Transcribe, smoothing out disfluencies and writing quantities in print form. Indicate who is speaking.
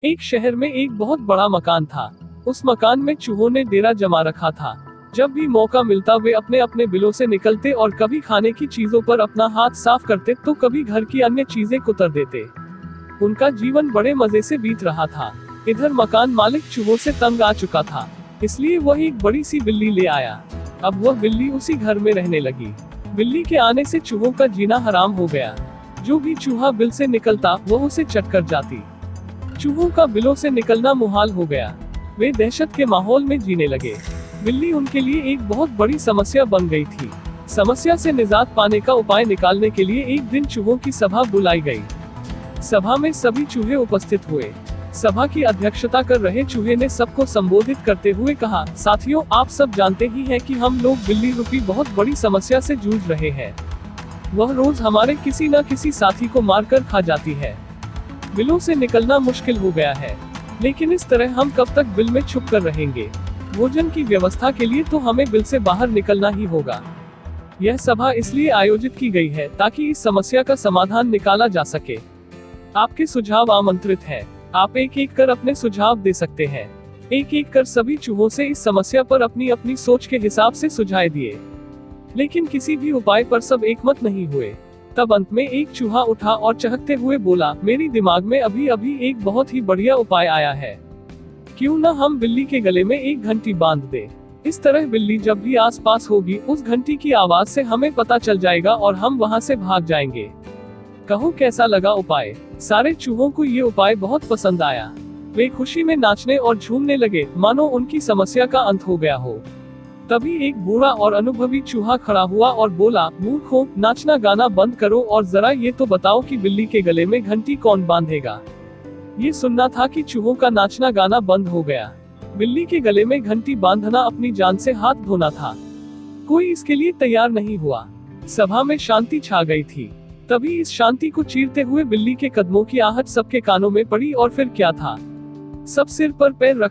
Speaker 1: एक शहर में एक बहुत बड़ा मकान था। उस मकान में चूहों ने डेरा जमा रखा था। जब भी मौका मिलता वे अपने अपने बिलों से निकलते और कभी खाने की चीजों पर अपना हाथ साफ करते तो कभी घर की अन्य चीजें कुतर देते। उनका जीवन बड़े मजे से बीत रहा था। इधर मकान मालिक चूहों से तंग आ चुका था, इसलिए वह एक बड़ी सी बिल्ली ले आया। अब वह बिल्ली उसी घर में रहने लगी। बिल्ली के आने से चूहों का जीना हराम हो गया। जो भी चूहा बिल से निकलता वह उसे चट कर जाती। चूहों का बिलों से निकलना मुहाल हो गया। वे दहशत के माहौल में जीने लगे। बिल्ली उनके लिए एक बहुत बड़ी समस्या बन गई थी। समस्या से निजात पाने का उपाय निकालने के लिए एक दिन चूहों की सभा बुलाई गई। सभा में सभी चूहे उपस्थित हुए। सभा की अध्यक्षता कर रहे चूहे ने सबको संबोधित करते हुए कहा, साथियों, आप सब जानते ही हैं कि हम लोग बिल्ली रूपी बहुत बड़ी समस्या से जूझ रहे हैं। वह रोज हमारे किसी न किसी साथी को मारकर खा जाती है। बिलों से निकलना मुश्किल हो गया है, लेकिन इस तरह हम कब तक बिल में छुप कर रहेंगे। भोजन की व्यवस्था के लिए तो हमें बिल से बाहर निकलना ही होगा। यह सभा इसलिए आयोजित की गई है ताकि इस समस्या का समाधान निकाला जा सके। आपके सुझाव आमंत्रित हैं। आप एक एक कर अपने सुझाव दे सकते हैं। एक एक कर सभी चूहों से इस समस्या पर अपनी अपनी सोच के हिसाब से सुझाव दिए, लेकिन किसी भी उपाय पर सब एकमत नहीं हुए। तब अंत में एक चूहा उठा और चहकते हुए बोला, मेरी दिमाग में अभी अभी एक बहुत ही बढ़िया उपाय आया है। क्यों न हम बिल्ली के गले में एक घंटी बांध दे। इस तरह बिल्ली जब भी आस पास होगी उस घंटी की आवाज से हमें पता चल जाएगा और हम वहां से भाग जाएंगे। कहो कैसा लगा उपाय। सारे चूहों को ये उपाय बहुत पसंद आया। वे खुशी में नाचने और झूमने लगे, मानो उनकी समस्या का अंत हो गया हो। तभी एक बूढ़ा और अनुभवी चूहा खड़ा हुआ और बोला, मूर्खों, नाचना गाना बंद करो और जरा ये तो बताओ कि बिल्ली के गले में घंटी कौन बांधेगा। ये सुनना था कि चूहों का नाचना गाना बंद हो गया। बिल्ली के गले में घंटी बांधना अपनी जान से हाथ धोना था। कोई इसके लिए तैयार नहीं हुआ। सभा में शांति छा गई थी। तभी इस शांति को चीरते हुए बिल्ली के कदमों की आहट सबके कानों में पड़ी और फिर क्या था, सब सिर पर पैर रख